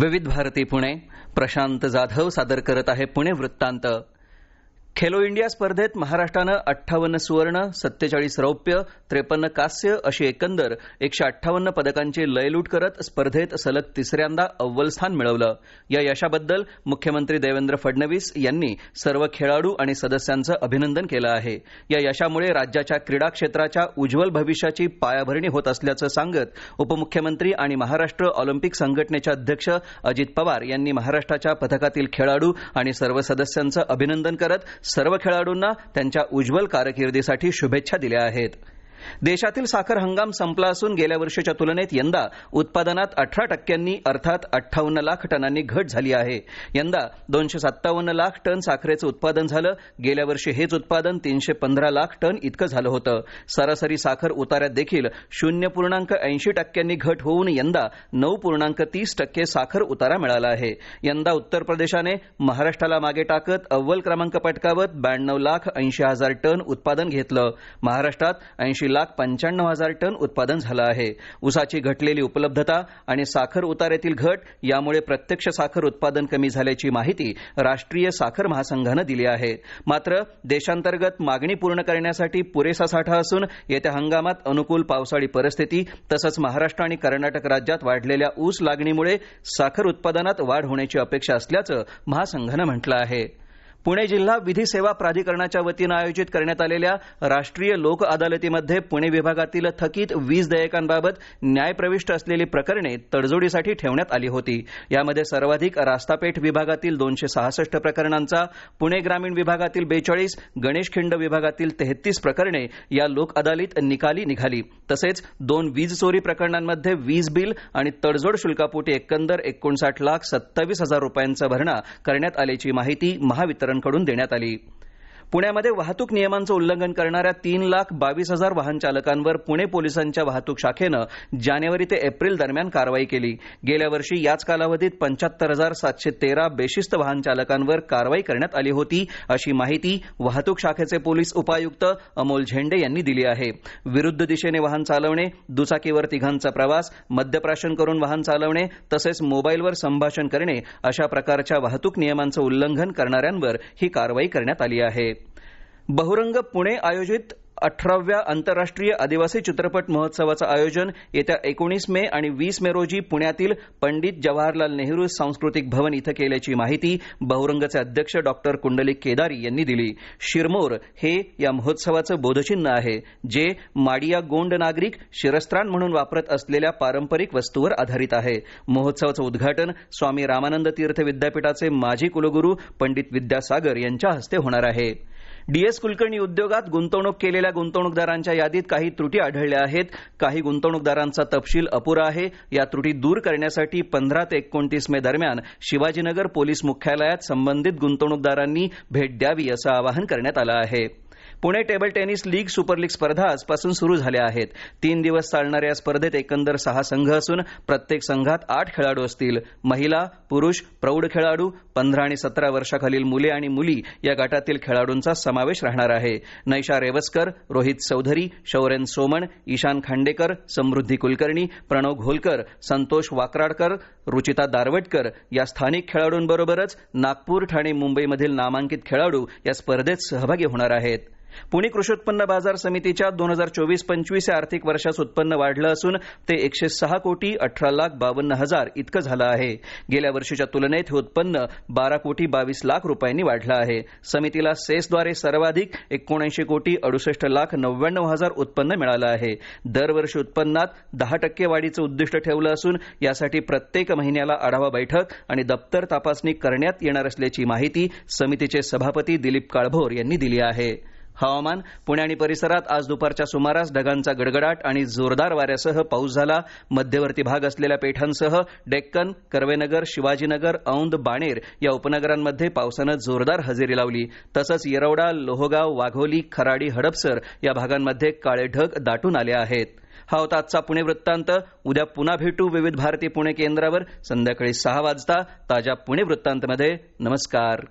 विविध भारती पुणे. प्रशांत जाधव सादर करत आहे पुणे वृत्तांत. खेलो इंडिया स्पर्धेत महाराष्ट्रानं 58 सुवर्ण, 47 रौप्य, 53 कांस्य अशी एकंदर 158 पदकांची लयलूट करत स्पर्धेत सलग तिसऱ्यांदा अव्वल स्थान मिळवलं. या यशाबद्दल मुख्यमंत्री देवेंद्र फडणवीस यांनी सर्व खेळाडू आणि सदस्यांचं अभिनंदन केलं आहे. या यशामुळे राज्याच्या क्रीडा क्षेत्राच्या उज्ज्वल भविष्याची पायाभरणी होत असल्याचं सांगत उपमुख्यमंत्री आणि महाराष्ट्र ऑलिम्पिक संघटनेचे अध्यक्ष अजित पवार यांनी महाराष्ट्राच्या पथकातील खेळाडू आणि सर्व सदस्यांचं अभिनंदन करत सर्व खेळाडूंना त्यांच्या उज्ज्वल कारकिर्दीसाठी शुभेच्छा दिल्या आहेत. देशातील साखर हंगाम संपला असून गेल्या वर्षीच्या तुलनेत यंदा उत्पादनात 18% अर्थात 58 लाख टनांनी घट झाली आहे. यंदा 257 लाख टन साखरेचं उत्पादन झालं. गेल्या वर्षी हेच उत्पादन 315 लाख टन इतकं झालं होतं. सरासरी साखर उतार्यात देखील 0.80% घट होऊन यंदा 9.30% साखर उतारा मिळाला आहे. यंदा उत्तर प्रदेशाने महाराष्ट्राला मागे टाकत अव्वल क्रमांक पटकावत 92,80,000 टन उत्पादन घेतलं. महाराष्ट्रात 80,95,000 टन उत्पादन झालं आहे. ऊसाची घटलेली उपलब्धता आणि साखर उतार्यातील घट यामुळे प्रत्यक्ष साखर उत्पादन कमी झाल्याची माहिती राष्ट्रीय साखर महासंघानं दिली आहे. मात्र देशांतर्गत मागणी पूर्ण करण्यासाठी पुरेसा साठा असून येत्या हंगामात अनुकूल पावसाळी परिस्थिती तसंच महाराष्ट्र आणि कर्नाटक राज्यात वाढलेल्या ऊस लागणीमुळे साखर उत्पादनात वाढ होण्याची अपेक्षा असल्याचं महासंघानं म्हटलं आहे. पुणे जिल्हा विधी सेवा प्राधिकरणाच्या वतीनं आयोजित करण्यात आलेल्या राष्ट्रीय लोक अदालतीमध्ये पुणे विभागातील थकीत वीज देयकांबाबत न्यायप्रविष्ट असलेली प्रकरणे तडजोडीसाठी ठेवण्यात आली होती. यामध्ये सर्वाधिक रास्तापेठ विभागातील 266 प्रकरणांचा, पुणे ग्रामीण विभागातील 42, गणेशखिंड विभागातील 33 प्रकरणे या लोक अदालतीत निकाली निघाली. तसेच 2 वीज चोरी प्रकरणांमध्ये वीज बिल आणि तडजोड शुल्कापोटी एकंदर 59,27,000 रुपयांचा भरणा करण्यात आल्याची माहिती महावितरण कडून देण्यात आली. पुण्यामध्ये वाहतूक नियमांचं उल्लंघन करणाऱ्या 3,22,000 वाहन चालकांवर पुणे पोलिसांच्या वाहतूक शाखेनं जानेवारी ते एप्रिल दरम्यान कारवाई केली. गेल्या वर्षी याच कालावधीत 75,713 बेशिस्त वाहन चालकांवर कारवाई करण्यात आली होती, अशी माहिती वाहतूक शाखेचे पोलीस उपायुक्त अमोल झेंडे यांनी दिली आहे. विरुद्ध दिशेने वाहन चालवणे, दुचाकीवर तिघांचा प्रवास, मद्यप्राशन करून वाहन चालवणे तसेच मोबाईलवर संभाषण करणे अशा प्रकारच्या वाहतूक नियमांचं उल्लंघन करणाऱ्यांवर ही कारवाई करण्यात आली आहे. बहुरंग पुणे आयोजित 18व्या आंतरराष्ट्रीय आदिवासी चित्रपट महोत्सवाचं आयोजन येत्या 19 मे आणि 20 मे रोजी पुण्यातील पंडित जवाहरलाल नेहरू सांस्कृतिक भवन इथं केल्याची माहिती बहुरंगचे अध्यक्ष डॉक्टर कुंडलिक केदारी यांनी दिली. शिरमोर हे या महोत्सवाचं बोधचिन्ह आहे, जे माडिया गोंड नागरिक शिरस्त्राण म्हणून वापरत असलेल्या पारंपरिक वस्तूवर आधारित आहे. महोत्सवाचं उद्घाटन स्वामी रामानंद तीर्थ विद्यापीठाचे माजी कुलगुरू पंडित विद्यासागर यांच्या हस्ते होणार आहे. डीएस कुलकर्णी उद्योगात गुंतवणूक केलेल्या गुंतवणूकदारांच्या यादीत काही त्रुटी आढळल्या आहेत. काही गुंतवणूकदारांचा तपशील अपुरा आहे. या त्रुटी दूर करण्यासाठी 15 ते 29 मे दरम्यान शिवाजीनगर पोलीस मुख्यालयात संबंधित गुंतवणूकदारांनी भेट द्यावी असं आवाहन करण्यात आलं आहे. Pune table tennis league super league स्पर्धा आजपासून सुरू झाल्या आहेत. 3 दिवस चालणाऱ्या या स्पर्धेत एकंदर 6 संघ असून प्रत्येक संघात 8 खेळाडू असतील. महिला, पुरुष, प्रौढ खेळाडू, 15 आणि 17 वर्षाखालील मुले आणि मुली या गटातील खेळाडूंचा समावेश राहणार आहे. नैशा रेवस्कर, रोहित चौधरी, शौरेन सोमण, ईशान खांडेकर, समृद्धी कुलकर्णी, प्रणव घोलकर, संतोष वाकराडकर, रुचिता दारवटकर या स्थानिक खेळाडूंबरोबरच नागपूर, ठाणे, मुंबईमधील नामांकित खेळाडू या स्पर्धेत सहभागी होणार आहेत. पुणे कृषी उत्पन्न बाजार समितीच्या 2024-25 या आर्थिक वर्षाचं उत्पन्न वाढलं असून ते 106,18,52,000 इतकं झालं आहे. गेल्या वर्षीच्या तुलनेत हे उत्पन्न 12,22,00,000 रुपयांनी वाढलं आहे. समितीला सेसद्वारे सर्वाधिक 79,68,99,000 उत्पन्न मिळालं आहे. दरवर्षी उत्पन्नात 10% वाढीचं उद्दिष्ट ठेवलं असून यासाठी प्रत्येक महिन्याला आढावा बैठक आणि दप्तर तपासणी करण्यात येणार असल्याची माहिती समितीचे सभापती दिलीप काळभोर यांनी दिली आहे. हवामान. पुणे आणि परिसरात आज दुपारच्या सुमारास ढगांचा गडगडाट आणि जोरदार वाऱ्यासह पाऊस झाला. मध्यवर्ती भाग असलेल्या पेठांसह डेक्कन, कर्वेनगर, शिवाजीनगर, औंध, बाणेर या उपनगरांमध्ये पावसानं जोरदार हजेरी लावली. तसंच येरवडा, लोहगाव, वाघोली, खराडी, हडपसर या भागांमध्ये काळे ढग दाटून आले आहेत. हा होता आजचा पुणे वृत्तांत. उद्या पुन्हा भेटू विविध भारती पुणे केंद्रावर संध्याकाळी 6 वाजता ताज्या पुणे वृत्तांतमध्ये. नमस्कार.